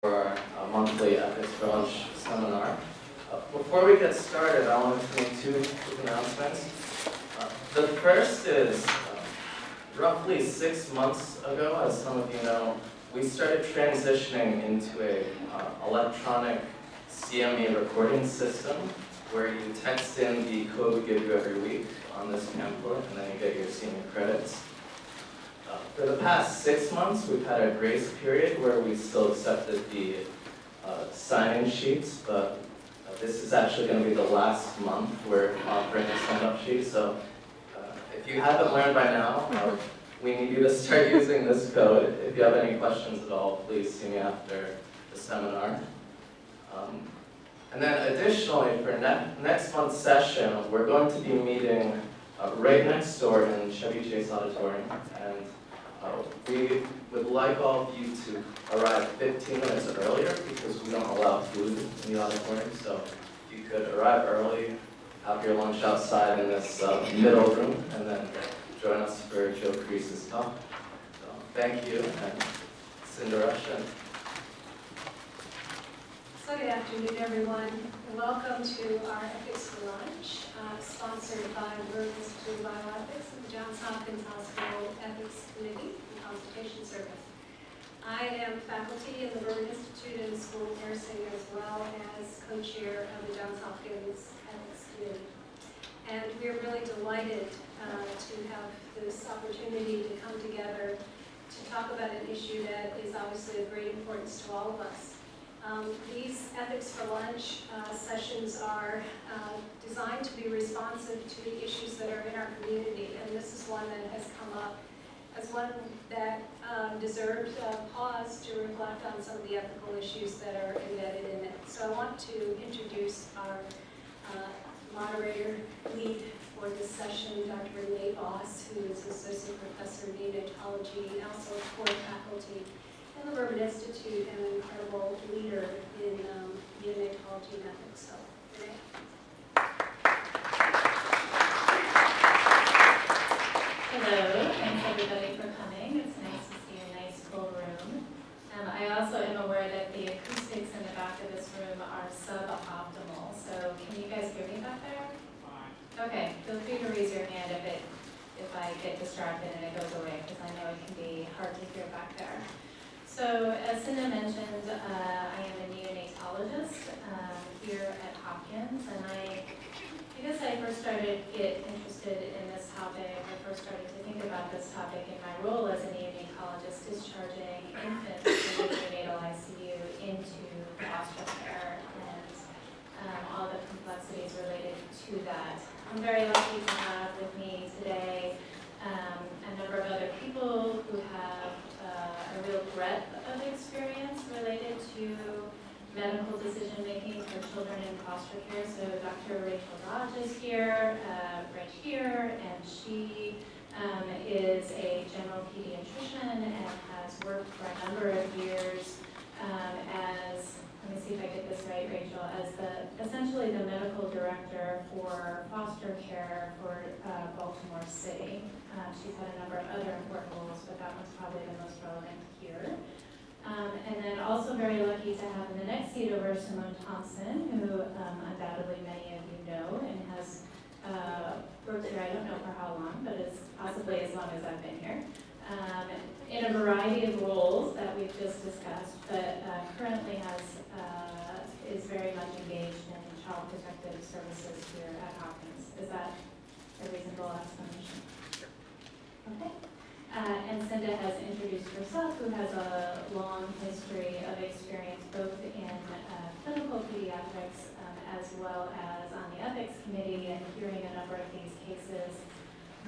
for our monthly Ethics for Lunch seminar. Before we get started, I wanted to make two quick announcements. The first is roughly 6 months ago, as some of you know, we started transitioning into a electronic CME recording system where you text in the code we give you every week on this pamphlet, and then you get your CME credits. For the past 6 months, we've had a grace period where we still accepted the sign-in sheets, but this is actually going to be the last month we're offering a sign-up sheet. So if you haven't learned by now, we need you to start using this code. If you have any questions at all, please see me after the seminar. And then additionally, for next month's session, we're going to be meeting right next door in Chevy Chase Auditorium. And we would like all of you to arrive 15 minutes earlier because we don't allow food in the auditorium. So if you could arrive early, have your lunch outside in this middle room, and then join us for Joe Crease's talk. So thank you, and Cinderella. So good afternoon, everyone, and welcome to our Ethics for Lunch, sponsored by the Berg Institute of Bioethics and the Johns Hopkins Hospital Ethics Committee and Consultation Service. I am faculty in the Berg Institute in the School of Nursing, as well as co-chair of the Johns Hopkins Ethics Committee. And we're really delighted to have this opportunity to come together to talk about an issue that is obviously of great importance to all of us. These Ethics for Lunch sessions are designed to be responsive to the issues that are in our community, and this is one that has come up as one that deserved a pause to reflect on some of the ethical issues that are embedded in it. So I want to introduce our moderator lead for this session, Dr. Renee Voss, who is Associate Professor of Neonatology and also core faculty in the Berg Institute and an incredible leader in neonatology methods. So, Renee. Hello, thanks everybody for coming. It's nice to see a nice full room. I also am aware that the acoustics in the back of this room are suboptimal. So can you guys hear me back there? Fine. Okay, feel free to raise your hand if I get distracted and it goes away, because I know it can be hard to hear back there. So, as Cinda mentioned, I am a neonatologist here at Hopkins, and I guess I first started to get interested in this topic, I first started to think about this topic in my role as a neonatologist, discharging infants from the neonatal ICU into foster care and all the complexities related to that. I'm very lucky to have with me today a number of other people who have a real breadth of experience related to medical decision-making for children in foster care. So Dr. Rachel Raj is here, right here, and she is a general pediatrician and has worked for a number of years as, let me see if I get this right, Rachel, as essentially the medical director for foster care for Baltimore City. She's had a number of other important roles, but that one's probably the most relevant here. And then also very lucky to have in the next seat over Simone Thompson, who undoubtedly many of you know and has worked here, I don't know for how long, but it's possibly as long as I've been here, in a variety of roles that we've just discussed, but currently is very much engaged in child protective services here at Hopkins. Is that a reasonable explanation? Okay. And Cinda has introduced herself, who has a long history of experience both in clinical pediatrics as well as on the ethics committee and hearing a number of these cases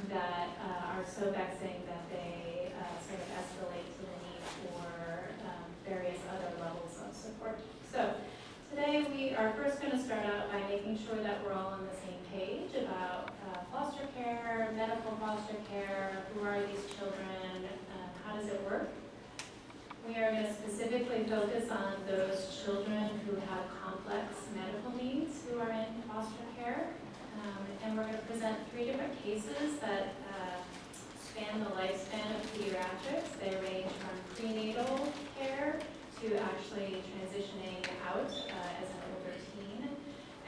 that are so vexing that they sort of escalate to the need for various other levels of support. So today we are first going to start out by making sure that we're all on the same page about foster care, medical foster care, who are these children, how does it work? We are going to specifically focus on those children who have complex medical needs who are in foster care. And we're going to present 3 different cases that span the lifespan of pediatrics. They range from prenatal care to to actually transitioning out as an older teen.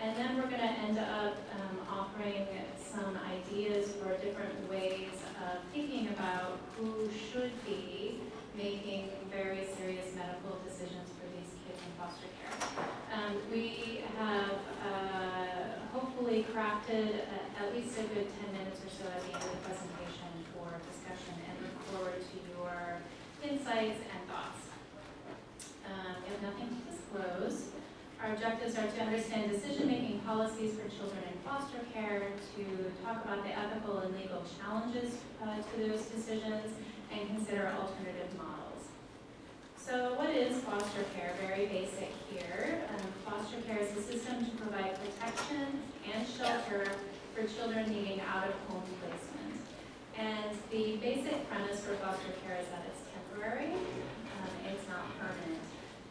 And then we're going to end up offering some ideas for different ways of thinking about who should be making very serious medical decisions for these kids in foster care. We have hopefully crafted at least a good 10 minutes or so at the end of the presentation for discussion, and look forward to your insights and thoughts. We have nothing to disclose. Our objectives are to understand decision-making policies for children in foster care, to talk about the ethical and legal challenges to those decisions, and consider alternative models. So what is foster care? Very basic here. Foster care is a system to provide protection and shelter for children needing out-of-home placement. And the basic premise for foster care is that it's temporary, it's not permanent.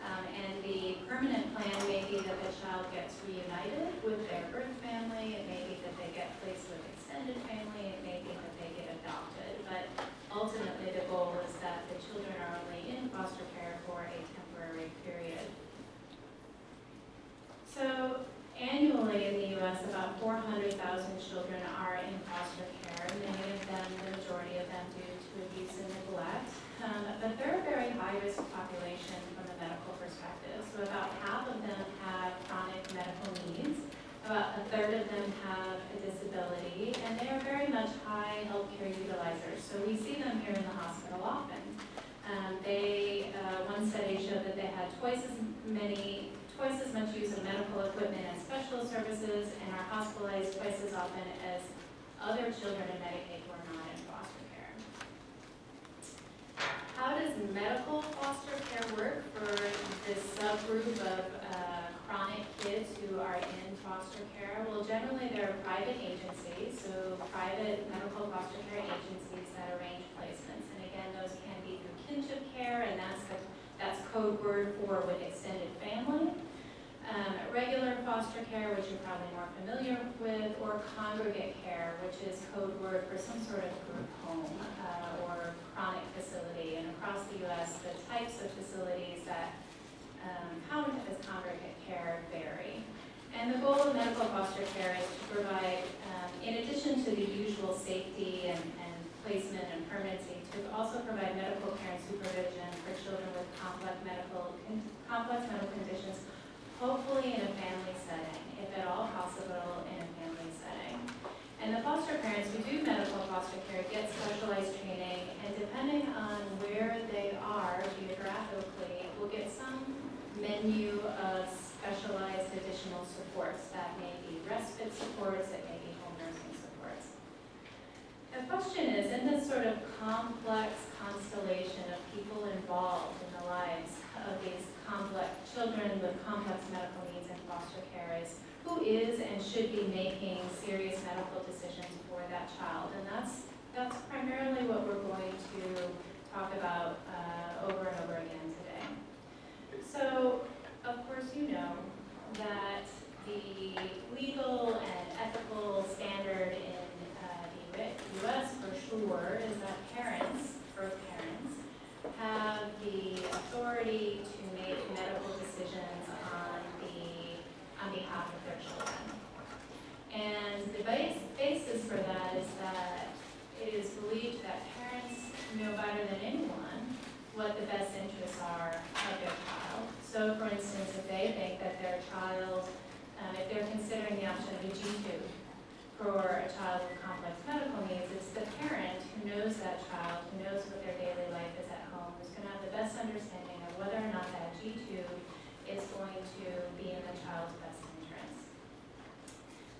And the permanent plan may be that the child gets reunited with their birth family, it may be that they get placed with extended family, it may be that they get adopted, but ultimately the goal is that the children are only in foster care for a temporary period. So annually in the U.S., about 400,000 children are in foster care, many of them, the majority of them, due to abuse and neglect. But they're a very high-risk population from a medical perspective. So about half of them have chronic medical needs, about a third of them have a disability, and they are very much high healthcare utilizers. So we see them here in the hospital often. One study showed that they had twice as much use of medical equipment and special services, and are hospitalized twice as often as other children in Medicaid who are not in foster care. How does medical foster care work for this subgroup of chronic kids who are in foster care? Well, generally they're private agencies, so private medical foster care agencies that arrange placements. And again, those can be through kinship care, and that's code word for with extended family. Regular foster care, which you're probably more familiar with, or congregate care, which is code word for some sort of group home or chronic facility. And across the U.S., the types of facilities that count as congregate care vary. And the goal of medical foster care is to provide, in addition to the usual safety and placement and permanency, to also provide medical care and supervision for children with complex medical conditions, hopefully in a family setting, if at all possible in a family setting. And the foster parents who do medical foster care get specialized training, and depending on where they are geographically, will get some menu of specialized additional supports. That may be respite supports, it may be home nursing supports. The question is, in this sort of complex constellation of people involved in the lives of these complex children with complex medical needs in foster care, is who is and should be making serious medical decisions for that child? And that's primarily what we're going to talk about over and over again today. So, of course, you know that the legal and ethical standard in the U.S. for sure is that parents, birth parents, have the authority to make medical decisions on behalf of their children. And the basis for that is that it is believed that parents know better than anyone what the best interests are of their child. So, for instance, if they think that their child, if they're considering the option of a G-tube for a child with complex medical needs, it's the parent who knows that child, who knows what their daily life is at home, who's going to have the best understanding of whether or not that G-tube is going to be in the child's best interest.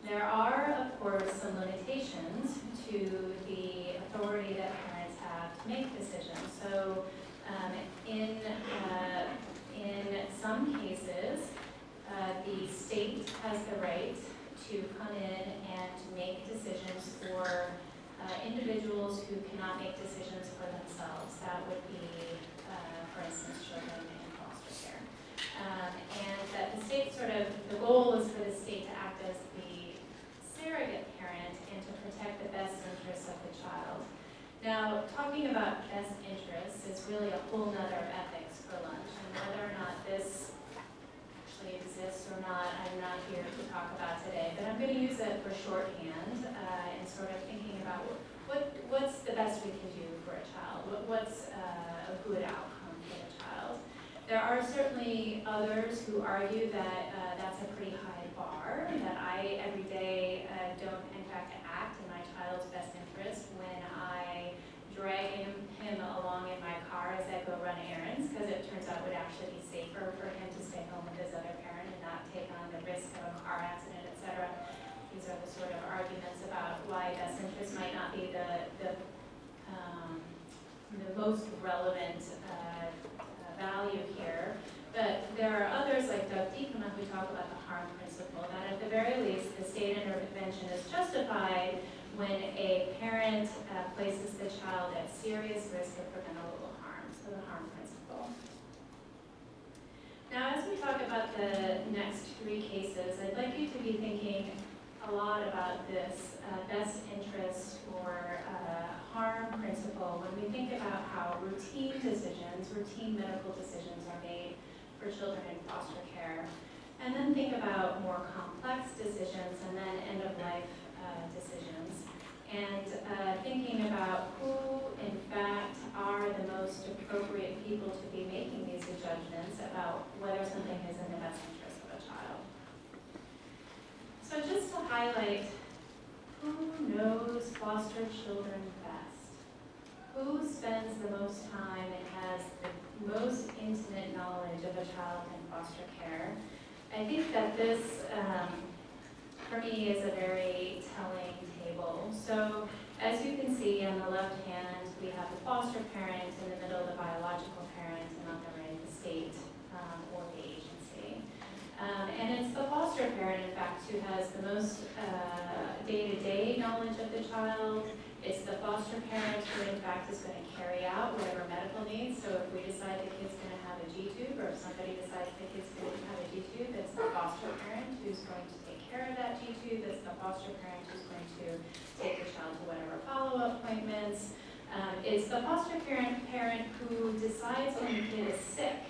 There are, of course, some limitations to the authority that parents have to make decisions. So in some cases, the state has the right to come in and to make decisions for individuals who cannot make decisions for themselves. That would be, for instance, children in foster care. And that the state the goal is for the state to act as the surrogate parent and to protect the best interests of the child. Now, talking about best interests is really a whole nother ethics for Lunch. And whether or not this actually exists or not, I'm not here to talk about today, but I'm going to use it for shorthand and sort of thinking about what's the best we can do for a child, what's a good outcome for the child. There are certainly others who argue that that's a pretty high bar, that I every day don't in fact act in my child's best interest when I drag him along in my car as I go run errands, because it turns out it would actually be safer for him to stay home with his other parent and not take on the risk of a car accident, etc. These are the sort of arguments about why best interest might not be the most relevant value here. But there are others like Doug Diekema who talk about the harm principle, that at the very least the state intervention is justified when a parent places the child at serious risk of preventable harm, so the harm principle. Now, as we talk about the next three cases, I'd like you to be thinking a lot about this best interest or harm principle when we think about how routine decisions, routine medical decisions are made for children in foster care. And then think about more complex decisions and then end-of-life decisions. And thinking about who, in fact, are the most appropriate people to be making these judgments about whether something is in the best interest of a child. So just to highlight, who knows foster children best? Who spends the most time and has the most intimate knowledge of a child in foster care? I think that this, for me, is a very telling table. So as you can see on the left hand, we have the foster parent, in the middle the biological parent, and on the right the state or the agency. And it's the foster parent, in fact, who has the most day-to-day knowledge of the child. It's the foster parent who, in fact, is going to carry out whatever medical needs. So if we decide the kid's going to have a G-tube, or if somebody decides the kid's going to have a G-tube, it's the foster parent who's going to take care of that G-tube. It's the foster parent who's going to take the child to whatever follow-up appointments. It's the foster parent who decides when the kid is sick.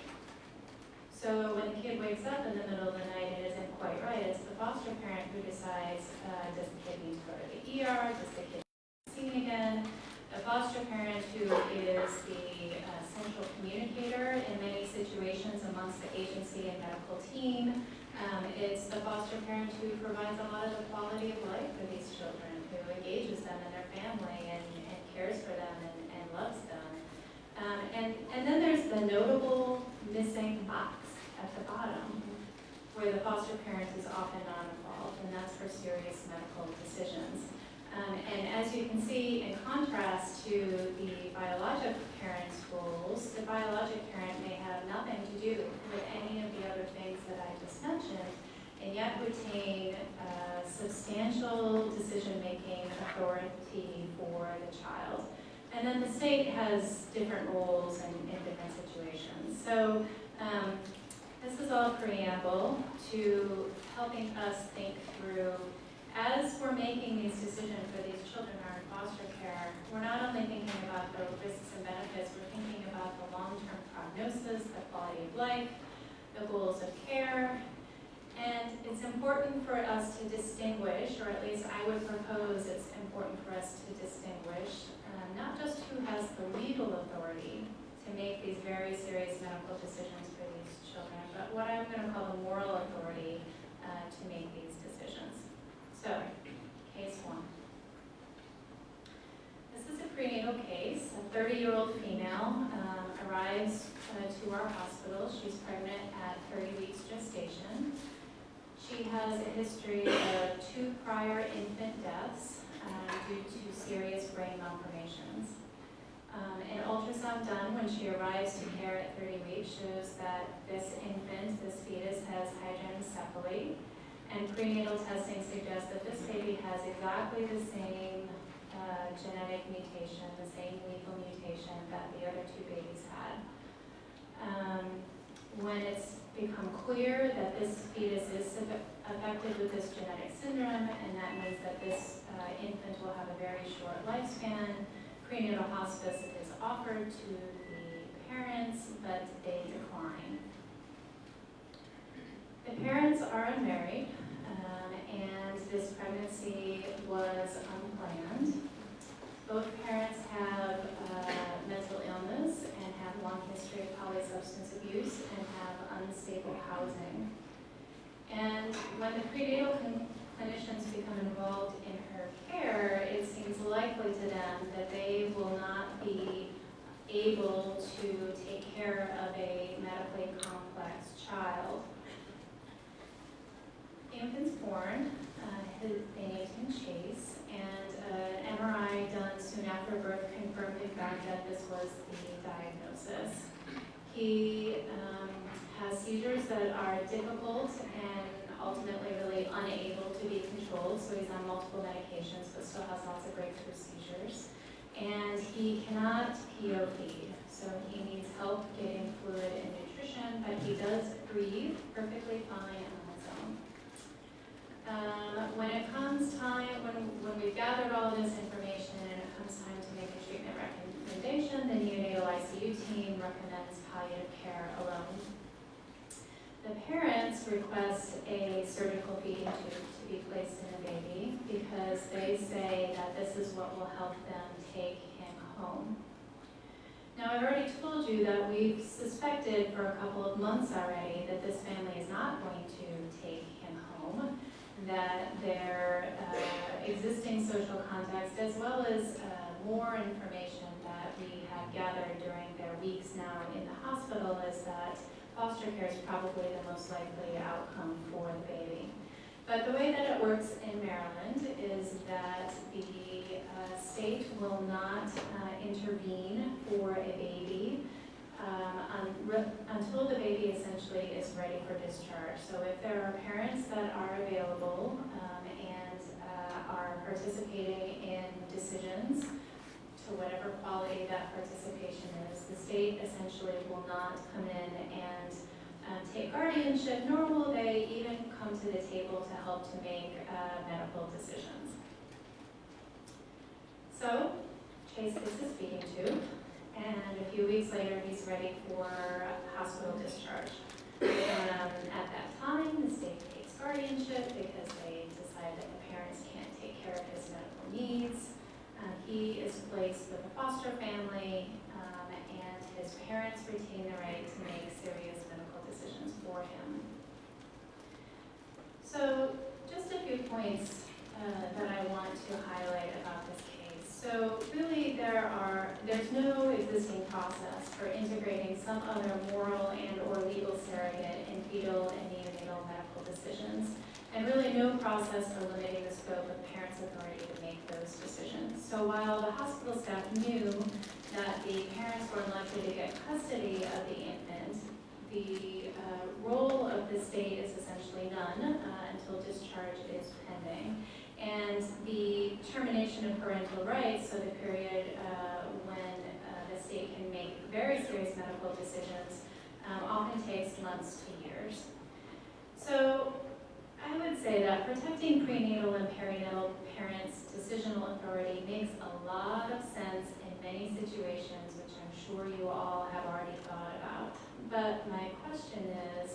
So when the kid wakes up in the middle of the night and isn't quite right, it's the foster parent who decides, does the kid need to go to the ER, does the kid need to be seen again? The foster parent who is the central communicator in many situations amongst the agency and medical team. It's the foster parent who provides a lot of the quality of life for these children, who engages them in their family and cares for them and loves them. And then there's the notable missing box at the bottom, where the foster parent is often not involved, and that's for serious medical decisions. And as you can see, in contrast to the biologic parent's roles, the biologic parent may have nothing to do with any of the other things that I just mentioned, and yet retain substantial decision-making authority for the child. And then the state has different roles in different situations. So this is all preamble to helping us think through, as we're making these decisions for these children who are in foster care, we're not only thinking about the risks and benefits, we're thinking about the long-term prognosis, the quality of life, the goals of care. And it's important for us to distinguish, or at least I would propose it's important for us to distinguish, not just who has the legal authority to make these very serious medical decisions for these children, but what I'm going to call the moral authority to make these decisions. So, case one. This is a prenatal case. A 30-year-old female arrives to our hospital. She's pregnant at 30 weeks gestation. She has a history of 2 prior infant deaths due to serious brain malformations. An ultrasound done when she arrives to care at 30 weeks shows that this infant, this fetus, has hydranencephaly, and prenatal testing suggests that this baby has exactly the same genetic mutation, the same lethal mutation that the other 2 babies had. When it's become clear that this fetus is affected with this genetic syndrome, and that means that this infant will have a very short lifespan, prenatal hospice is offered to the parents, parents, but they decline. The parents are unmarried, and this pregnancy was unplanned. Both parents have mental illness and have a long history of polysubstance abuse and have unstable housing. And when the prenatal clinicians become involved in her care, it seems likely to them that they will not be able to take care of a medically complex child. The infant's born, they named him Chase, and an MRI done soon after birth confirmed in fact that this was the diagnosis. He has seizures that are difficult and ultimately really unable to be controlled, so he's on multiple medications but still has lots of breakthrough seizures. And he cannot PO feed, so he needs help getting fluid and nutrition, but he does breathe perfectly fine on his own. When it comes time, when we've gathered all this information and it comes time to make a treatment recommendation, the neonatal ICU team recommends palliative care alone. The parents request a surgical feeding tube to be placed in the baby because they say that this is what will help them take him home. Now, I've already told you that we've suspected for a couple of months already that this family is not going to take him home, that their existing social context, as well as more information that we have gathered during their weeks now in the hospital, is that foster care is probably the most likely outcome for the baby. But the way that it works in Maryland is that the state will not intervene for a baby until the baby essentially is ready for discharge. So if there are parents that are available and are participating in decisions to whatever quality that participation is, the state essentially will not come in and take guardianship, nor will they even come to the table to help to make medical decisions. So Chase gets his feeding tube, and a few weeks later he's ready for hospital discharge. At that time, the state takes guardianship because they decide that the parents can't take care of his medical needs. He is placed with a foster family, and his parents retain the right to make serious medical decisions for him. So, just a few points that I want to highlight about this case. So, really, there's no existing process for integrating some other moral and/or legal surrogate in fetal and neonatal medical decisions, and really no process for limiting the scope of parents' authority to make those decisions. So while the hospital staff knew that the parents were unlikely to get custody of the infant, the role of the state is essentially none until discharge is pending. And the termination of parental rights, so the period when the state can make very serious medical decisions, often takes months to years. So I would say that protecting prenatal and perinatal parents' decisional authority makes a lot of sense in many situations, which I'm sure you all have already thought about. But my question is,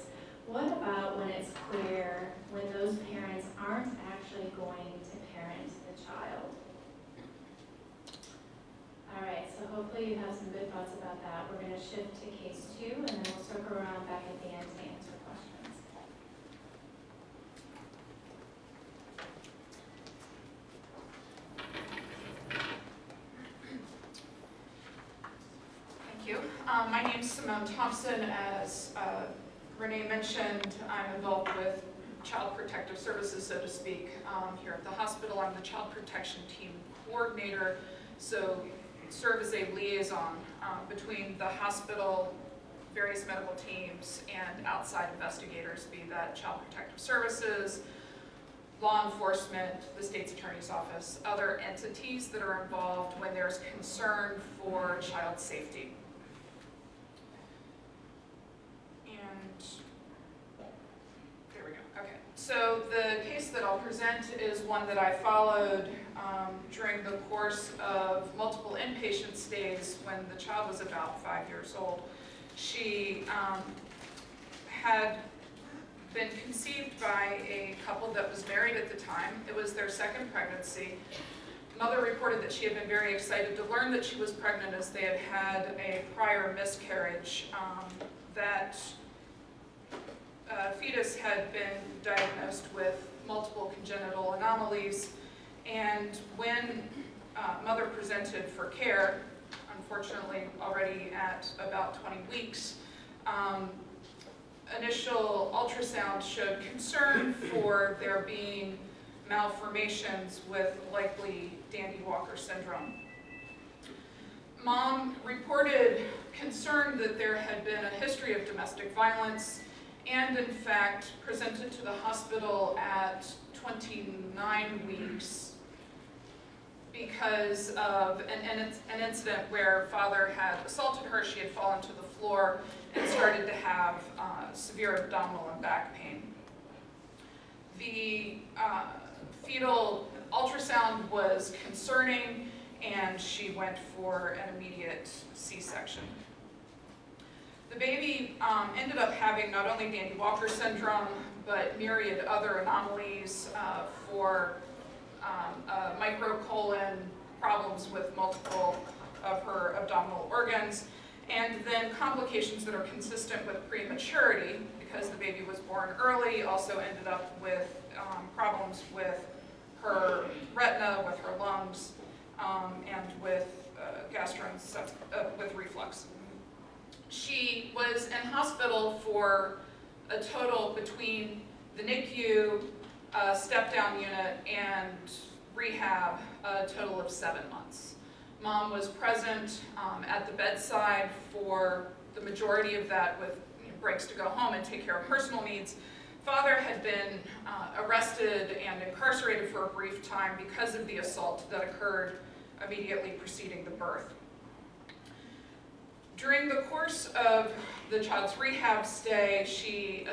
what about when it's clear when those parents aren't actually going to parent the child? All right, so hopefully you have some good thoughts about that. We're going to shift to case 2, and then we'll circle around back at the end to answer questions. Thank you. My name is Simone Thompson. As Renee mentioned, I'm involved with Child Protective Services, so to speak, here at the hospital. I'm the Child Protection Team Coordinator, so serve as a liaison between the hospital, various medical teams, and outside investigators, be that Child Protective Services, law enforcement, the state's attorney's office, other entities that are involved when there's concern for child safety. And there we go. Okay, so the case that I'll present is one that I followed during the course of multiple inpatient stays when the child was about 5 years old. She had been conceived by a couple that was married at the time. It was their second pregnancy. Mother reported that she had been very excited to learn that she was pregnant, as they had had a prior miscarriage. That fetus had been diagnosed with multiple congenital anomalies, and when mother presented for care, unfortunately already at about 20 weeks, initial ultrasound showed concern for there being malformations with likely Dandy-Walker syndrome. Mom reported concern that there had been a history of domestic violence, and in fact presented to the hospital at 29 weeks because of an incident where father had assaulted her. She had fallen to the floor and started to have severe abdominal and back pain. The fetal ultrasound was concerning, and she went for an immediate C-section. The baby ended up having not only Dandy-Walker syndrome, but myriad other anomalies for microcolon, problems with multiple of her abdominal organs, and then complications that are consistent with prematurity, because the baby was born early, also ended up with problems with her retina, with her lungs, and with with reflux. She was in hospital for a total between the NICU, step-down unit, and rehab, a total of 7 months. Mom was present at the bedside for the majority of that, with breaks to go home and take care of personal needs. Father had been arrested and incarcerated for a brief time because of the assault that occurred immediately preceding the birth. During the course of the child's rehab stay, she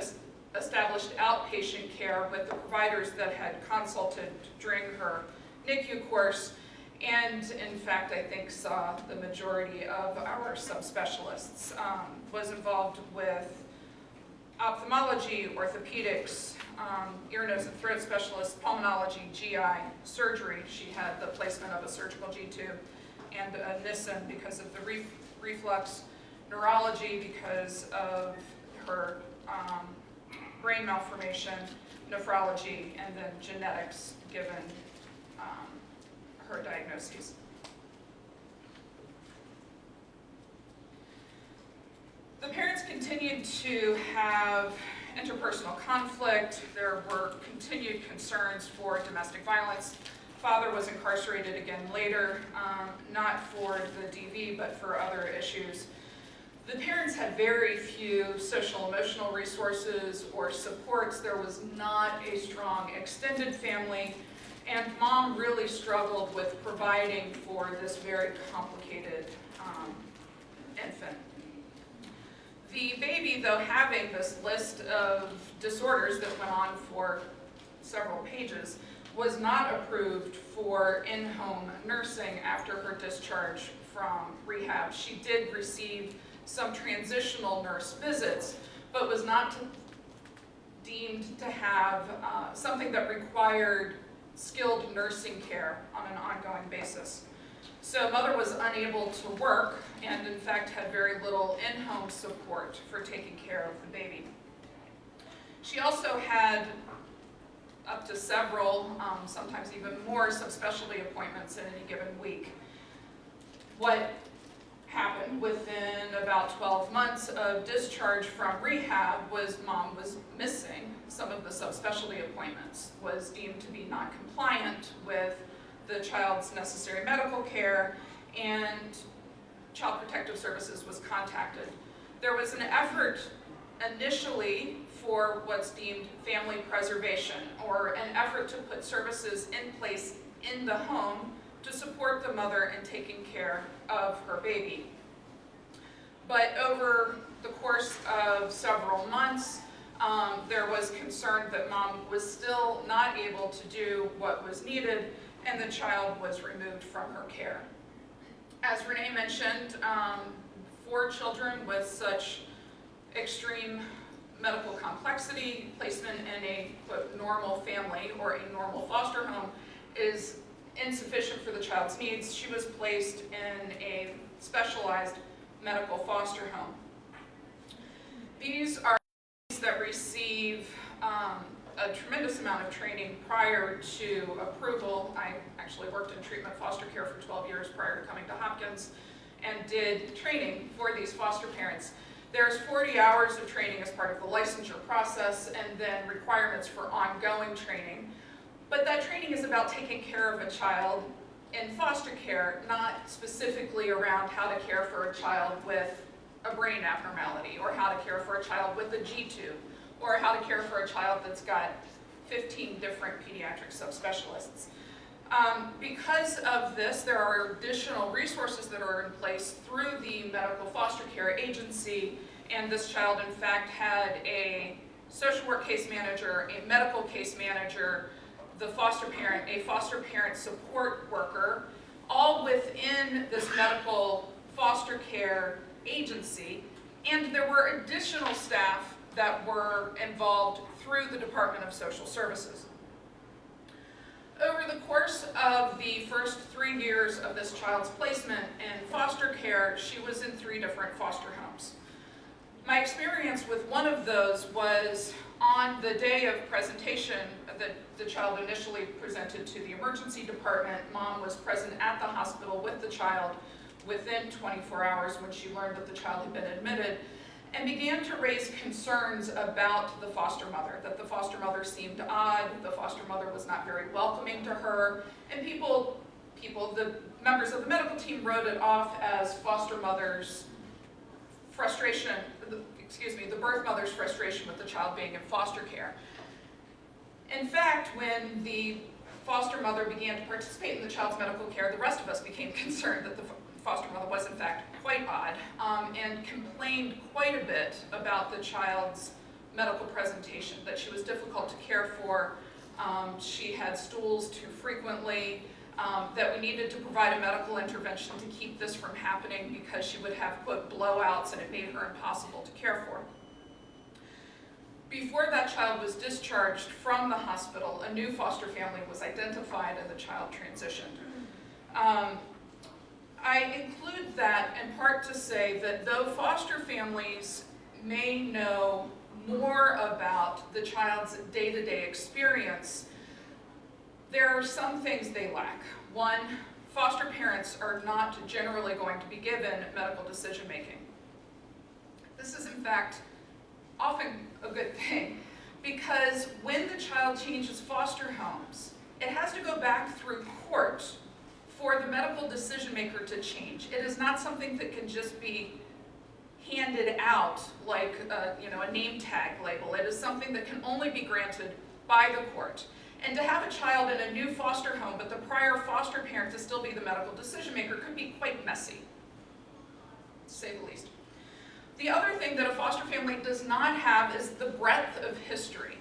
established outpatient care with the providers that had consulted during her NICU course, and in fact I think saw the majority of our subspecialists. Was involved with ophthalmology, orthopedics, ear, nose, and throat specialists, pulmonology, GI, surgery. She had the placement of a surgical G-tube and a Nissen because of the reflux, neurology because of her brain malformation, nephrology, and then genetics given her diagnoses. The parents continued to have interpersonal conflict. There were continued concerns for domestic violence. Father was incarcerated again later, not for the DV, but for other issues. The parents had very few social emotional resources or supports. There was not a strong extended family, and mom really struggled with providing for this very complicated infant. The baby, though having this list of disorders that went on for several pages, was not approved for in-home nursing after her discharge from rehab. She did receive some transitional nurse visits, but was not deemed to have something that required skilled nursing care on an ongoing basis. So mother was unable to work, and in fact had very little in-home support for taking care of the baby. She also had up to several, sometimes even more, subspecialty appointments in any given week. What happened within about 12 months of discharge from rehab was mom was missing some of the subspecialty appointments, was deemed to be non-compliant with the child's necessary medical care, and Child Protective Services was contacted. There was an effort initially for what's deemed family preservation, or an effort to put services in place in the home to support the mother in taking care of her baby. But over the course of several months, there was concern that mom was still not able to do what was needed, and the child was removed from her care. As Renee mentioned, for children with such extreme medical complexity. Placement in a quote, normal family or a normal foster home is insufficient for the child's needs. She was placed in a specialized medical foster home. These are that receive a tremendous amount of training prior to approval. I actually worked in treatment foster care for 12 years prior to coming to Hopkins and did training for these foster parents. There's 40 hours of training as part of the licensure process and then requirements for ongoing training. But that training is about taking care of a child in foster care, not specifically around how to care for a child with a brain abnormality, or how to care for a child with a G-tube, or how to care for a child that's got 15 different pediatric subspecialists. Because of this, there are additional resources that are in place through the medical foster care agency, and this child in fact had a social work case manager, a medical case manager, the foster parent, a foster parent support worker, all within this medical foster care agency, and there were additional staff that were involved through the Department of Social Services. Over the course of the first 3 years of this child's placement in foster care, she was in 3 different foster homes. My experience with one of those was on the day of presentation that the child initially presented to the emergency department. Mom was present at the hospital with the child within 24 hours when she learned that the child had been admitted, and began to raise concerns about the foster mother, that the foster mother seemed odd, the foster mother was not very welcoming to her, and the members of the medical team wrote it off as foster mother's frustration, the birth mother's frustration with the child being in foster care. In fact, when the foster mother began to participate in the child's medical care, the rest of us became concerned that the foster mother was in fact quite odd, and complained quite a bit about the child's medical presentation, that she was difficult to care for, she had stools too frequently, that we needed to provide a medical intervention to keep this from happening because she would have, quote, blowouts and it made her impossible to care for. Before that child was discharged from the hospital, a new foster family was identified and the child transitioned. I include that in part to say that though foster families may know more about the child's day-to-day experience, there are some things they lack. One, foster parents are not generally going to be given medical decision-making. This is in fact often a good thing, because when the child changes foster homes, it has to go back through court for the medical decision maker to change. It is not something that can just be handed out like a name tag label. It is something that can only be granted by the court. And to have a child in a new foster home, but the prior foster parent to still be the medical decision maker, could be quite messy, to say the least. The other thing that a foster family does not have is the breadth of history.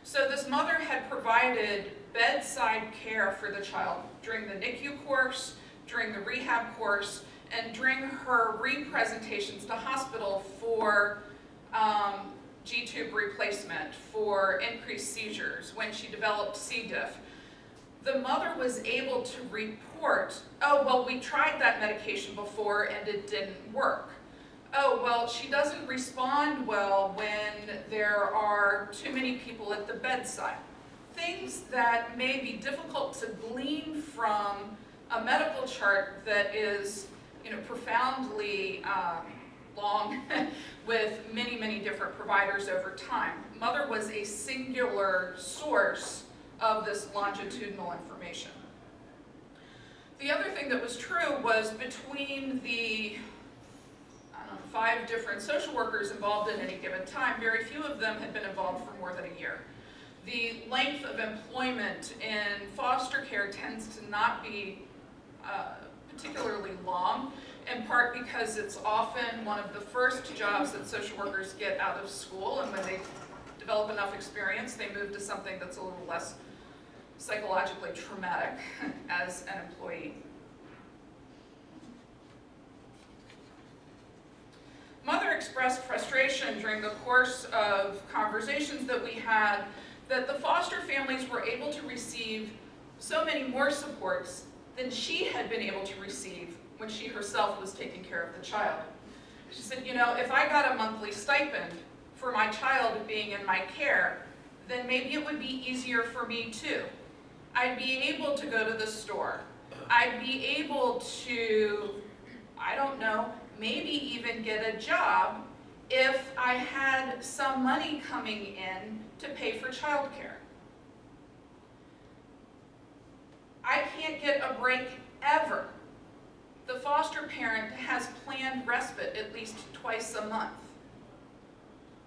So this mother had provided bedside care for the child during the NICU course, during the rehab course, and during her re-presentations to hospital for G-tube replacement, for increased seizures, when she developed C. diff. The mother was able to report, oh, well, we tried that medication before and it didn't work. Oh, well, she doesn't respond well when there are too many people at the bedside. Things that may be difficult to glean from a medical chart that is, profoundly long with many, many different providers over time. Mother was a singular source of this longitudinal information. The other thing that was true was between the 5 different social workers involved at any given time, very few of them had been involved for more than a year. The length of employment in foster care tends to not be particularly long, in part because it's often one of the first jobs that social workers get out of school, and when they develop enough experience, they move to something that's a little less psychologically traumatic as an employee. expressed frustration during the course of conversations that we had that the foster families were able to receive so many more supports than she had been able to receive when she herself was taking care of the child. She said, you know, if I got a monthly stipend for my child being in my care, then maybe it would be easier for me too. I'd be able to go to the store. I'd be able to, I don't know, maybe even get a job if I had some money coming in to pay for childcare. I can't get a break ever. The foster parent has planned respite at least twice a month.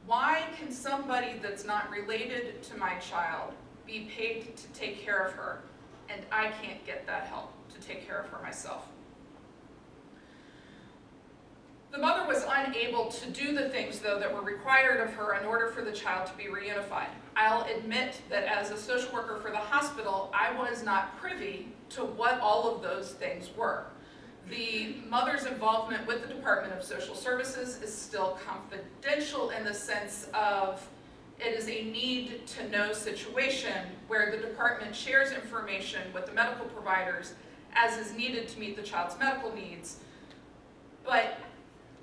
Why can somebody that's not related to my child be paid to take care of her, and I can't get that help to take care of her myself? The mother was unable to do the things, though, that were required of her in order for the child to be reunified. I'll admit that as a social worker for the hospital, I was not privy to what all of those things were. The mother's involvement with the Department of Social Services is still confidential in the sense of it is a need-to-know situation where the department shares information with the medical providers as is needed to meet the child's medical needs. But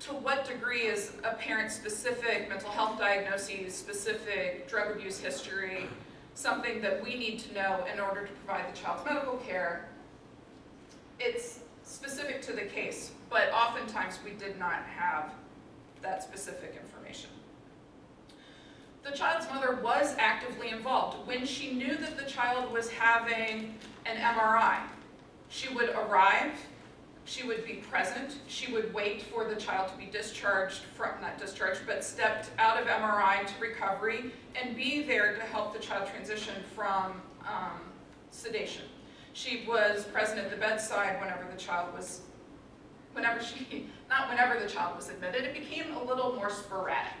to what degree is a parent-specific mental health diagnoses, specific drug abuse history, something that we need to know in order to provide the child's medical care? It's specific to the case, but oftentimes we did not have that specific information. The child's mother was actively involved. When she knew that the child was having an MRI, she would arrive, she would be present, she would wait for the child to be discharged from, not discharged, but stepped out of MRI to recovery and be there to help the child transition from sedation. She was present at the bedside whenever the child was, not whenever the child was admitted. It became a little more sporadic.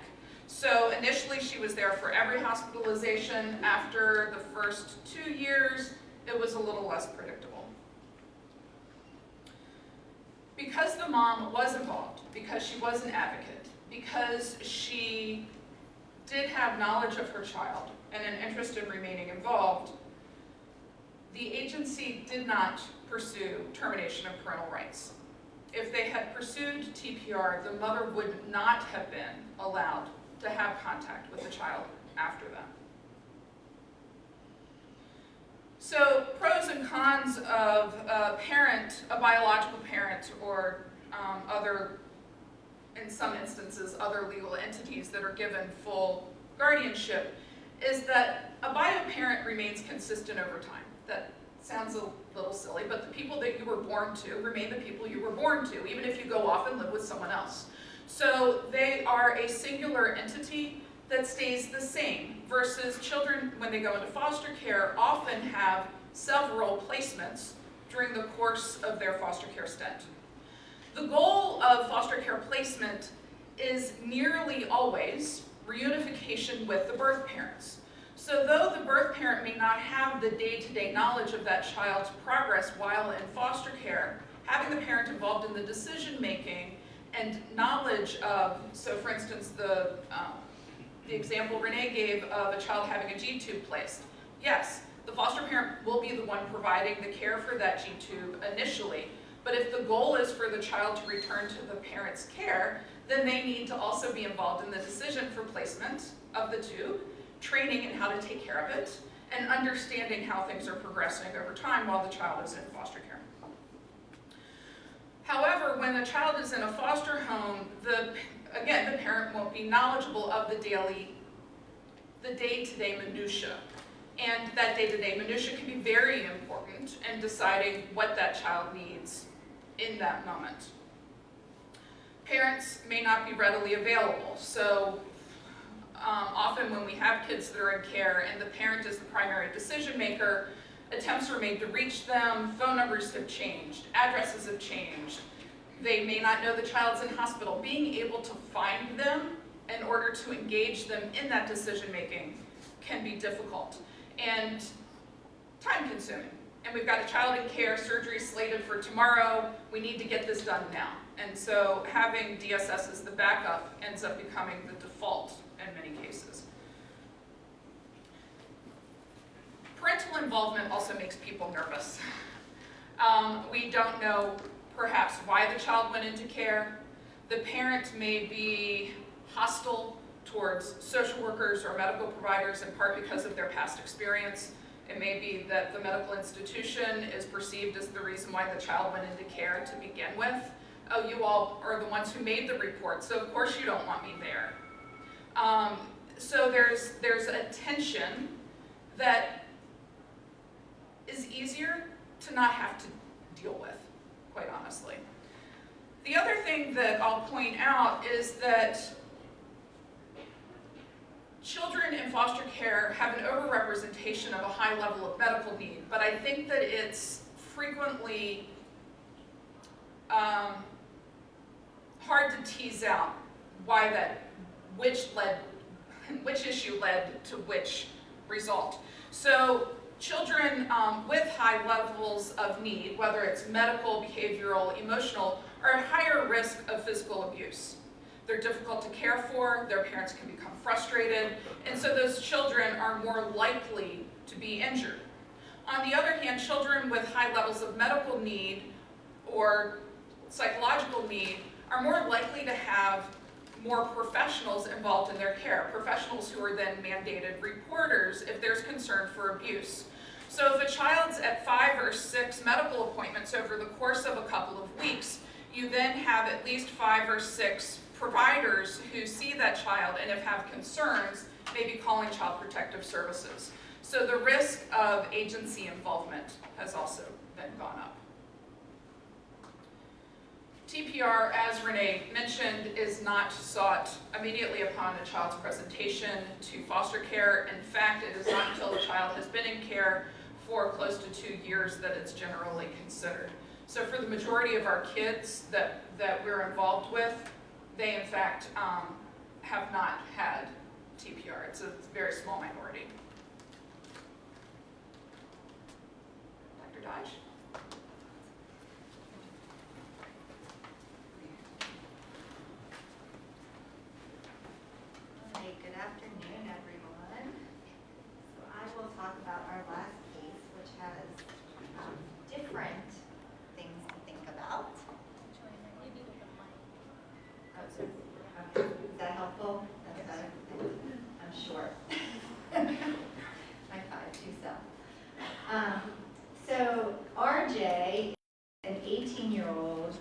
So initially she was there for every hospitalization. After the first 2 years, it was a little less predictable. Because the mom was involved, because she was an advocate, because she did have knowledge of her child and an interest in remaining involved, the agency did not pursue termination of parental rights. If they had pursued TPR, the mother would not have been allowed to have contact with the child after that. So pros and cons of a parent, a biological parent, or other, in some instances, other legal entities that are given full guardianship, is that a bio parent remains consistent over time. That sounds a little silly, but the people that you were born to remain the people you were born to, even if you go off and live with someone else. So they are a singular entity that stays the same, versus children, when they go into foster care, often have several placements during the course of their foster care stint. The goal of foster care placement is nearly always reunification with the birth parents. So though the birth parent may not have the day-to-day knowledge of that child's progress while in foster care, having the parent involved in the decision-making and knowledge of, so for instance, the example Renee gave of a child having a G-tube placed. Yes, the foster parent will be the one providing the care for that G-tube initially, but if the goal is for the child to return to the parent's care, then they need to also be involved in the decision for placement of the tube, training in how to take care of it, and understanding how things are progressing over time while the child is in foster care. However, when the child is in a foster home, again, the parent won't be knowledgeable of the day-to-day minutia. And that day-to-day minutia can be very important in deciding what that child needs in that moment. Parents may not be readily available, so often when we have kids that are in care and the parent is the primary decision maker, attempts are made to reach them, phone numbers have changed, addresses have changed. They may not know the child's in hospital. Being able to find them in order to engage them in that decision making can be difficult and time consuming. and we've got a child in care, surgery slated for tomorrow, we need to get this done now. And so having DSS as the backup ends up becoming the default in many cases. Parental involvement also makes people nervous. We don't know perhaps why the child went into care. The parent may be hostile towards social workers or medical providers in part because of their past experience. It may be that the medical institution is perceived as the reason why the child went into care to begin with. Oh, you all are the ones who made the report, so of course you don't want me there. So there's a tension that is easier to not have to deal with, quite honestly. The other thing that I'll point out is that children in foster care have an overrepresentation of a high level of medical need, but I think that it's frequently hard to tease out why which issue led to which result. So children with high levels of need, whether it's medical, behavioral, emotional, are at higher risk of physical abuse. They're difficult to care for, their parents can become frustrated, and so those children are more likely to be injured. On the other hand, children with high levels of medical need or psychological need are more likely to have more professionals involved in their care, professionals who are then mandated reporters if there's concern for abuse. So if a child's at 5 or 6 medical appointments over the course of a couple of weeks, you then have at least 5 or 6 providers who see that child and if have concerns, maybe calling Child Protective Services. So the risk of agency involvement has also then gone up. TPR, as Renee mentioned, is not sought immediately upon a child's presentation to foster care. In fact, it is not until the child has been in care for close to 2 years that it's generally considered. So for the majority of our kids that we're involved with, they in fact have not had TPR. It's a very small minority. Dr. Dodge? Hey, good afternoon, everyone. So I will talk about our last case, which has different things to think about. Oh, sorry. Okay. Is that helpful? That's better. I'm short. My 5'2" self. So RJ, an 18-year-old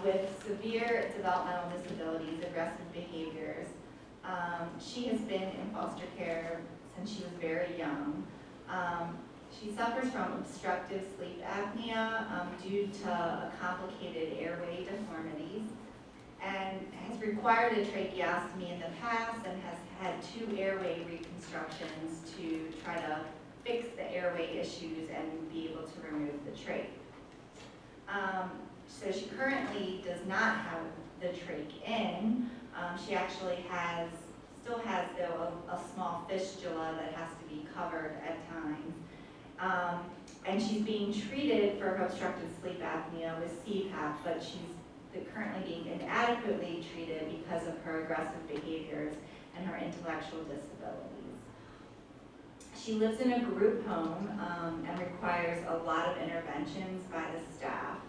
with severe developmental disabilities, aggressive behaviors. She has been in foster care since she was very young. She suffers from obstructive sleep apnea due to complicated airway deformities and has required a tracheostomy in the past and has had 2 airway reconstructions to try to fix the airway issues and be able to remove the trach. So she currently does not have the trach in. She actually still has though a small fistula that has to be covered at times. And she's being treated for her obstructive sleep apnea with CPAP, but she's currently being inadequately treated because of her aggressive behaviors and her intellectual disabilities. She lives in a group home and requires a lot of interventions by the staff.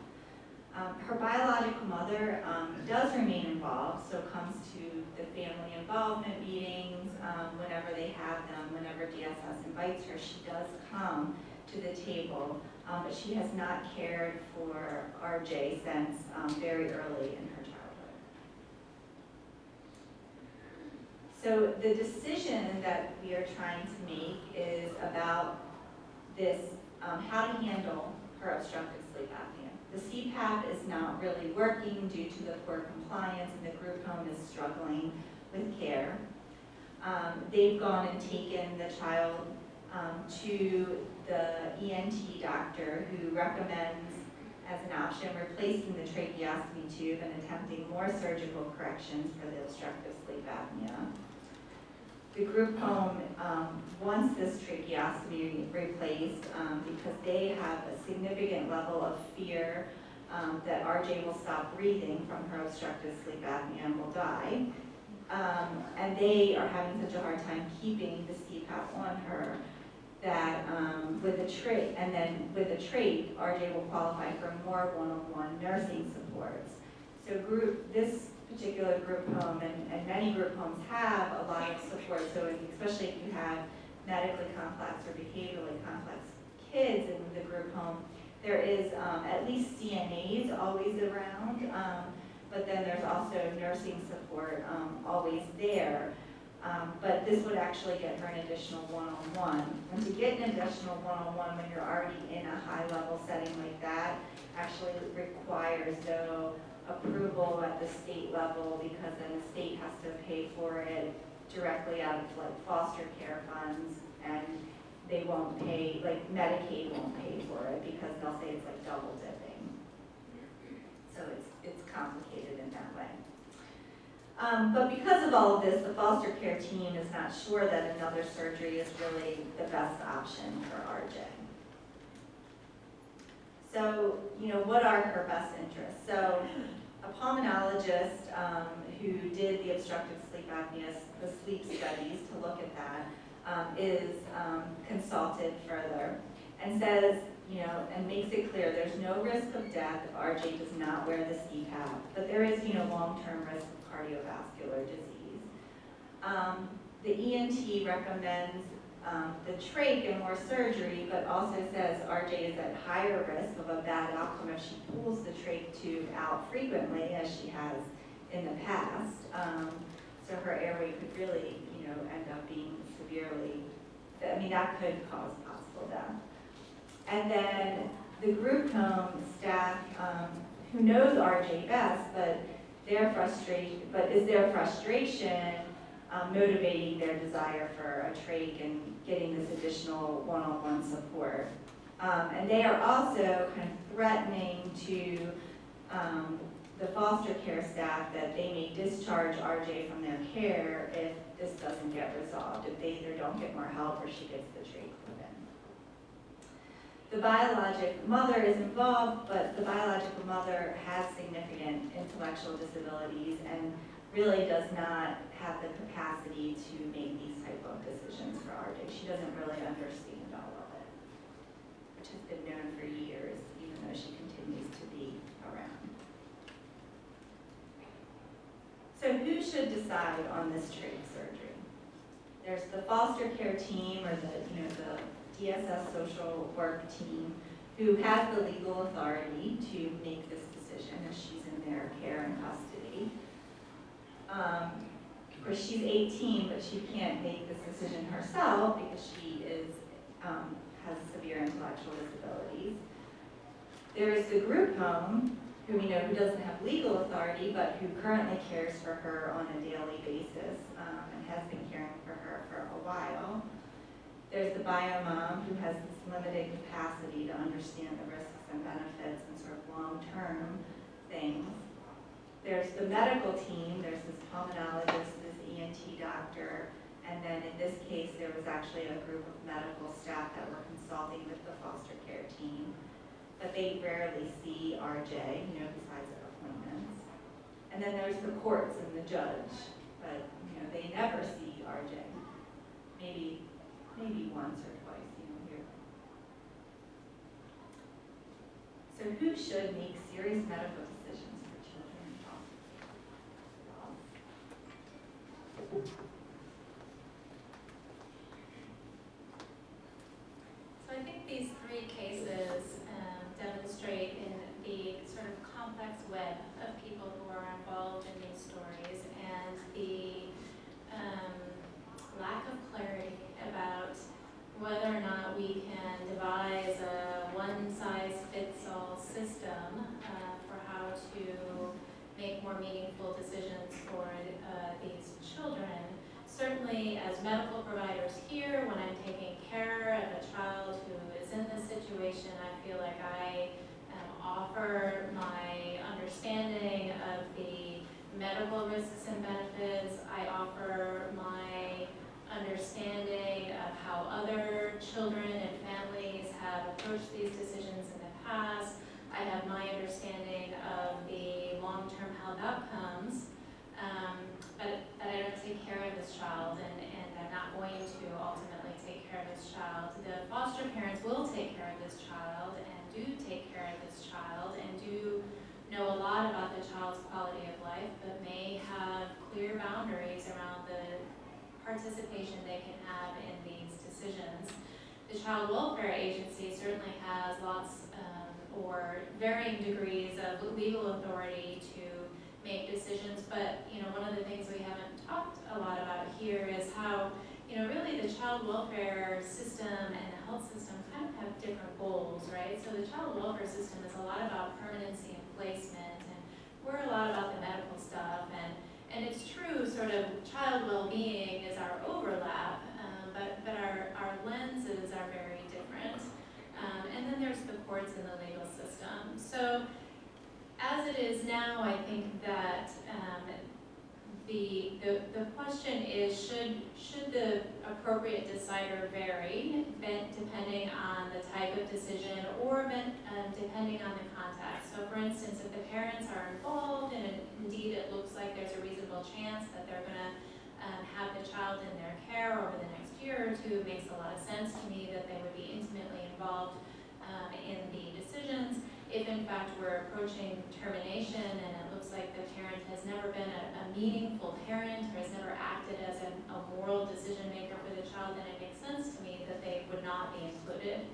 Her biological mother does remain involved, so comes to the family involvement meetings whenever they have them, whenever DSS invites her, she does come to the table, but she has not cared for RJ since very early in her childhood. So the decision that we are trying to make is about this, how to handle her obstructive sleep apnea. The CPAP is not really working due to the poor compliance, and the group home is struggling with care. They've gone and taken the child to the ENT doctor, who recommends as an option replacing the tracheostomy tube and attempting more surgical corrections for the obstructive sleep apnea. The group home wants this tracheostomy replaced because they have a significant level of fear that RJ will stop breathing from her obstructive sleep apnea and will die. And they are having such a hard time keeping the CPAP on her that with a trach, and then with a trach, RJ will qualify for more one-on-one nursing supports. So this particular group home and many group homes have a lot of support. So especially if you have medically complex or behaviorally complex kids in the group home, there is at least CNAs always around, but then there's also nursing support always there. But this would actually get her an additional one-on-one. And to get an additional one-on-one when you're already in a high-level setting like that actually requires, though, approval at the state level, because then the state has to pay for it directly out of like foster care funds, and they won't pay, like Medicaid won't pay for it because they'll say it's like double dipping. So it's complicated in that way. But because of all of this, the foster care team is not sure that another surgery is really the best option for RJ. So, what are her best interests? So, a pulmonologist who did the obstructive sleep apnea, the sleep studies to look at that, is consulted further and says, and makes it clear there's no risk of death if RJ does not wear the CPAP, but there is, long-term risk of cardiovascular disease. The ENT recommends the trach and more surgery, but also says RJ is at higher risk of a bad outcome if she pulls the trach tube out frequently, as she has in the past. So her airway could really, end up being severely, that could cause possible death. And then the group home staff, who knows RJ best, but is their frustration motivating their desire for a trach and getting this additional one-on-one support. And they are also kind of threatening to the foster care staff that they may discharge RJ from their care if this doesn't get resolved, if they either don't get more help or she gets the trach put in. The biologic mother is involved, but the biological mother has significant intellectual disabilities and really does not have the capacity to make these type of decisions for RJ. She doesn't really understand all of it, which has been known for years, even though she continues to be around. So who should decide on this trach surgery? There's the foster care team, or the DSS social work team, who has the legal authority to make this decision as she's in their care and custody. Of course, she's 18, but she can't make this decision herself because she has severe intellectual disabilities. There is the group home, who we know who doesn't have legal authority, but who currently cares for her on a daily basis and has been caring for her for a while. There's the biomom, who has this limited capacity to understand the risks and benefits and sort of long-term things. There's the medical team, there's this pulmonologist, this ENT doctor, and then in this case there was actually a group of medical staff that were consulting with the foster care team. But they rarely see RJ, besides at appointments. And then there's the courts and the judge, but they never see RJ. Maybe once or twice, here. So who should make serious medical decisions for children in hospitals? So I think these three cases demonstrate in the sort of complex web of people who are involved in these stories and the lack of clarity about whether or not we can devise a one-size-fits-all system for how to make more meaningful decisions for these children. Certainly, as medical providers here, when I'm taking care of a child who is in this situation, I feel like I offer my understanding of the medical risks and benefits. I offer my understanding of how other children and families have approached these decisions in the past. I have my understanding of the long-term health outcomes, but I don't take care of this child, and I'm not going to ultimately take care of this child. The foster parents will take care of this child and do take care of this child and do know a lot about the child's quality of life, but may have clear boundaries around the participation they can have in these decisions. The Child Welfare Agency certainly has lots or varying degrees of legal authority to make decisions, but one of the things we haven't talked a lot about here is how really the child welfare system and the health system kind of have different goals, right? So the child welfare system is a lot about permanency and placement, and we're a lot about the medical stuff, and it's true, sort of child well-being is our overlap, but our lenses are very different. And then there's the courts and the legal system. So as it is now, I think that the question is, should the appropriate decider vary depending on the type of decision or depending on the context? So for instance, if the parents are involved and indeed it looks like there's a reasonable chance that they're going to have the child in their care over the next year or two, it makes a lot of sense to me that they would be intimately involved in the decisions. If in fact we're approaching termination and it looks like the parent has never been a meaningful parent or has never acted as a moral decision maker for the child, then it makes sense to me that they would not be included.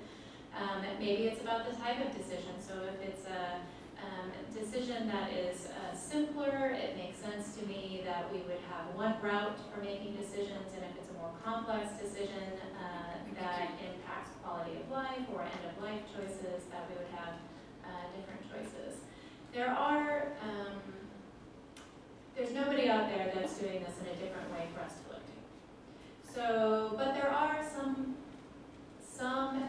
Maybe it's about the type of decision. So if it's a decision that is simpler, it makes sense to me that we would have one route for making decisions, and if it's a more complex decision that impacts quality of life or end-of-life choices, that we would have different choices. There's nobody out there that's doing this in a different way for us to look to. So, but there are some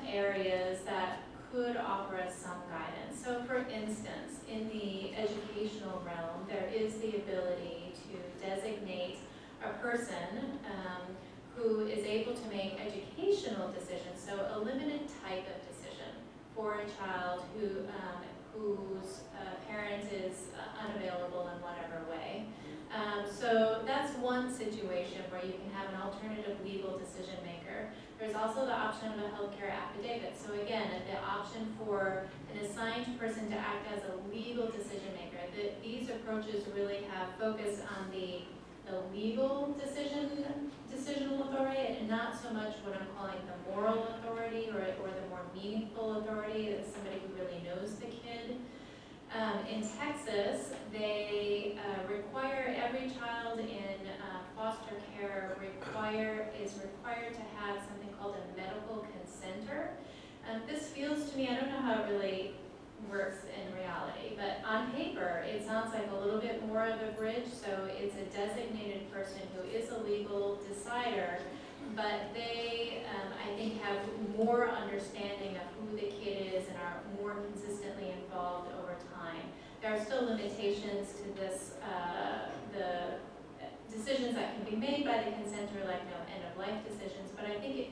areas that could offer us some guidance. So for instance, in the educational realm, there is the ability to designate a person who is able to make educational decisions, so a limited type of decision for a child whose parent is unavailable in whatever way. So that's one situation where you can have an alternative legal decision maker. There's also the option of a healthcare affidavit. So again, the option for an assigned person to act as a legal decision maker. These approaches really have focus on the legal decisional authority, and not so much what I'm calling the moral authority or the more meaningful authority as somebody who really knows the kid. In Texas, they require every child in foster care is required to have something called a medical consenter. This feels to me, I don't know how it really works in reality, but on paper, it sounds like a little bit more of a bridge. So it's a designated person who is a legal decider, but they, I think, have more understanding of who the kid is and are more consistently involved over time. There are still limitations to this, the decisions that can be made by the consenter, like no end-of-life decisions, but I think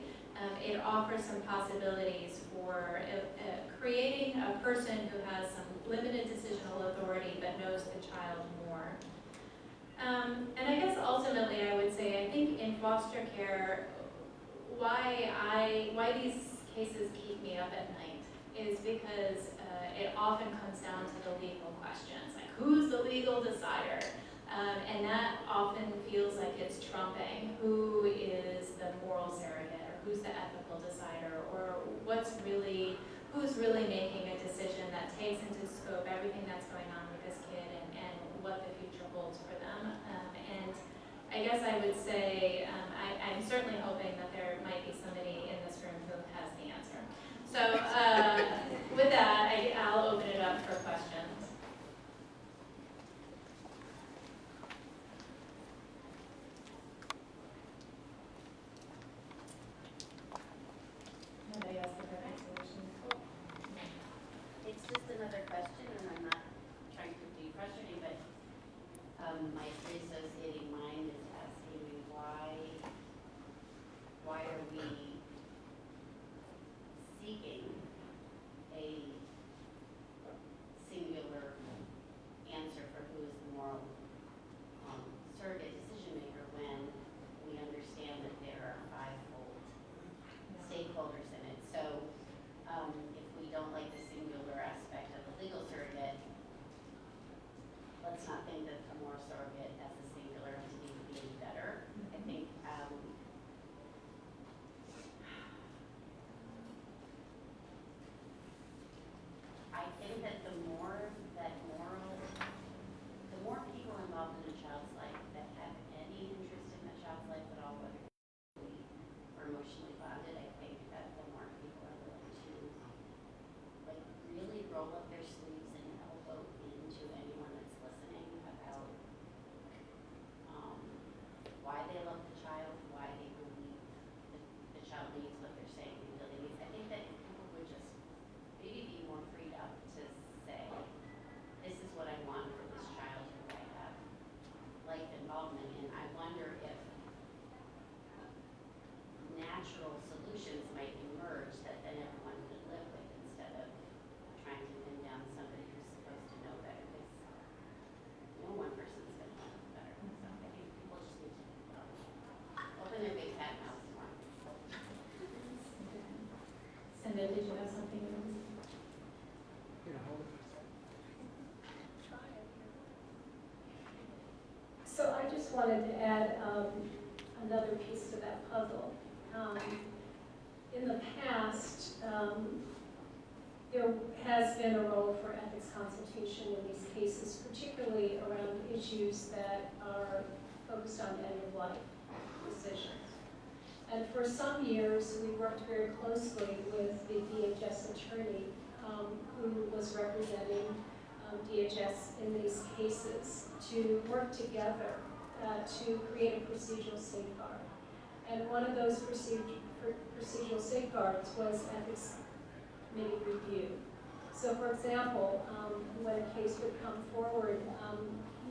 it offers some possibilities for creating a person who has some limited decisional authority but knows the child more. And I guess ultimately I would say, I think in foster care, why these cases keep me up at night is because it often comes down to the legal questions, like who's the legal decider? And that often feels like it's trumping who is the moral surrogate, or who's the ethical decider, or who's really making a decision that takes into scope everything that's going on with this kid and what the future holds for them. And I guess I would say, I'm certainly hoping that there might be somebody in this room who has the answer. So with that, I'll open it up for questions. Nobody else have a nice solution? It's just another question, and I'm not trying to be frustrating, but my free associating mind is asking me why why they love the child, why they believe the child needs what they're saying they really need. I think that if people would just maybe be more freed up to say, this is what I want for this child who I have life involvement in. I wonder if natural solutions might emerge that then everyone could live with instead of trying to pin down somebody who's supposed to know better, because no one person's going to know better. So I think people just need to open their big fat mouths more. Cindy, did you have something? So I just wanted to add another piece to that puzzle. In the past, there has been a role for ethics consultation in these cases, particularly around issues that are focused on end-of-life decisions. And for some years, we worked very closely with the DHS attorney who was representing DHS in these cases to work together to create a procedural safeguard. And one of those procedural safeguards was ethics committee review. So for example, when a case would come forward,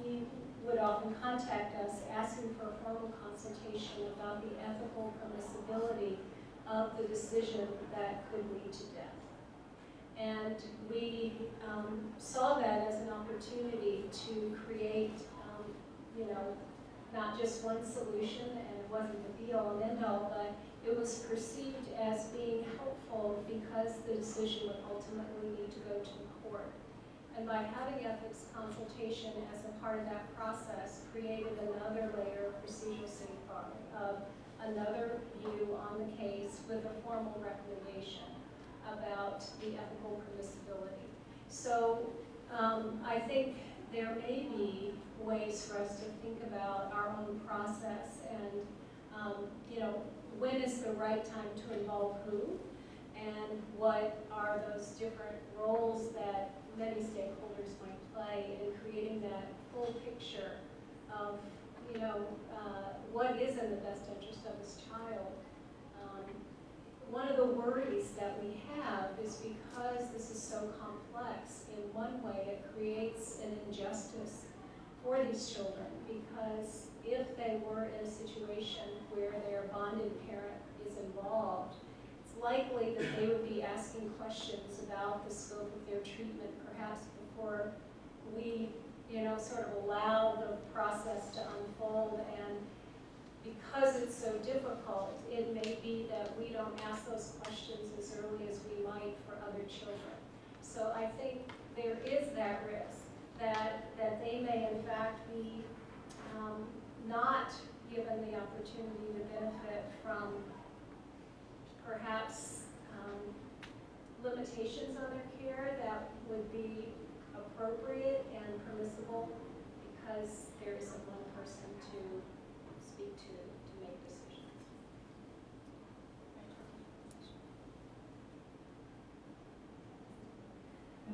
he would often contact us asking for a formal consultation about the ethical permissibility of the decision that could lead to death. And we saw that as an opportunity to create, not just one solution, and it wasn't the be-all and end-all, but it was perceived as being helpful because the decision would ultimately need to go to the court. And by having ethics consultation as a part of that process, created another layer of procedural safeguard, of another view on the case with a formal recommendation about the ethical permissibility. So I think there may be ways for us to think about our own process and, when is the right time to involve who, and what are those different roles that many stakeholders might play in creating that full picture of, what is in the best interest of this child. One of the worries that we have is because this is so complex, in one way it creates an injustice for these children, because if they were in a situation where their bonded parent is involved, it's likely that they would be asking questions about the scope of their treatment, perhaps before we, sort of allow the process to unfold. And because it's so difficult, it may be that we don't ask those questions as early as we might for other children. So I think there is that risk that they may in fact be not given the opportunity to benefit from perhaps limitations on their care that would be appropriate and permissible because there isn't one person to speak to make decisions.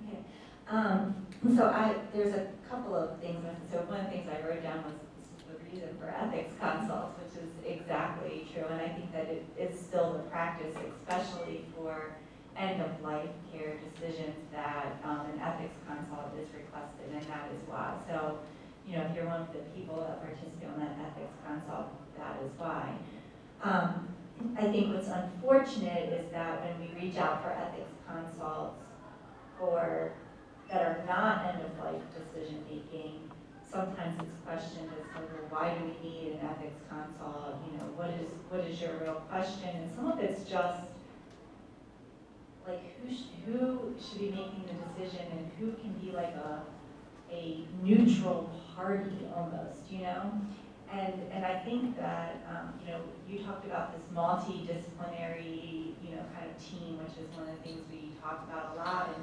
Okay. There's a couple of things. So one of the things I wrote down was the reason for ethics consults, which is exactly true. And I think that it is still the practice, especially for end-of-life care decisions, that an ethics consult is requested, and that is why. So, if you're one of the people that participate in that ethics consult, that is why. I think what's unfortunate is that when we reach out for ethics consults that are not end-of-life decision-making, sometimes it's questioned as to, well, why do we need an ethics consult? What is your real question? And some of it's just like who should be making the decision, and who can be like a neutral party almost, And I think that you talked about this multidisciplinary kind of team, which is one of the things we talked about a lot.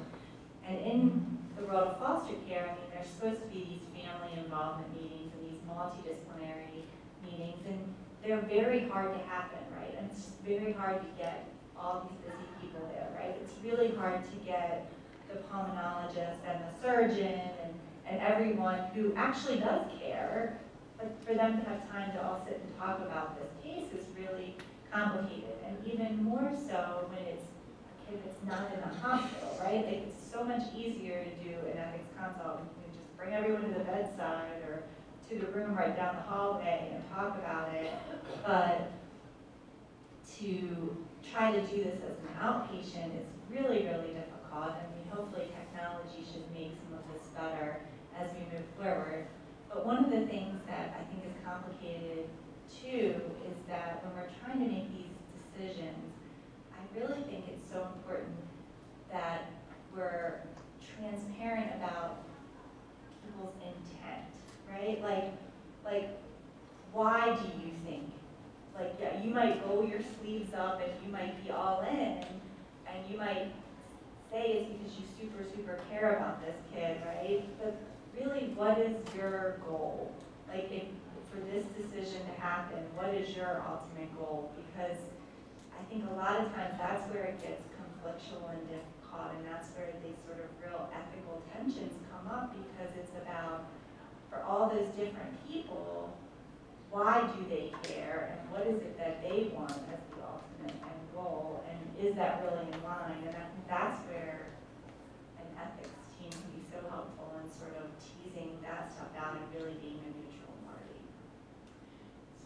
And in the world of foster care, there's supposed to be these family involvement meetings and these multidisciplinary meetings, and they're very hard to happen, right? And it's very hard to get all these busy people there, right? It's really hard to get the pulmonologist and the surgeon and everyone who actually does care, but but for them to have time to all sit and talk about this case is really complicated, and even more so when it's a kid that's not in a hospital, right? Like, it's so much easier to do an ethics consult. You can just bring everyone to the bedside or to the room right down the hallway and talk about it, but to try to do this as an outpatient is really, really difficult. I mean, hopefully technology should make some of this better as we move forward. But one of the things that I think is complicated too is that when we're trying to make these decisions, I really think it's so important that we're transparent about people's intent, right? Like, why do you think? Like, yeah, you might roll your sleeves up and you might be all in, and you might say it's because you super, super care about this kid, right? But really, what is your goal? Like, for this decision to happen, what is your ultimate goal? Because I think a lot of times that's where it gets conflictual and difficult, and that's where these sort of real ethical tensions come up, because it's about, for all those different people, why do they care, and what is it that they want as the ultimate end goal, and is that really in line? And I think that's where an ethics team can be so helpful in sort of teasing that stuff out and really being a neutral party.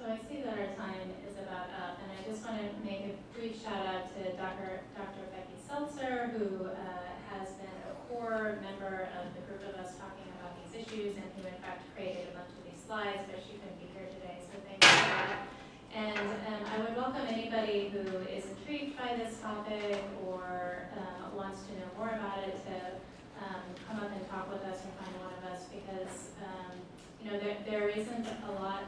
So I see that our time is about up, and I just want to make a brief shout out to Dr. Becky Seltzer, who has been a core member of the group of us talking about these issues, and who in fact created a bunch of these slides, but she couldn't be here today, so thank you for that. And I would welcome anybody who is intrigued by this topic or wants to know more about it to come up and talk with us or find one of us, because you know, there isn't a lot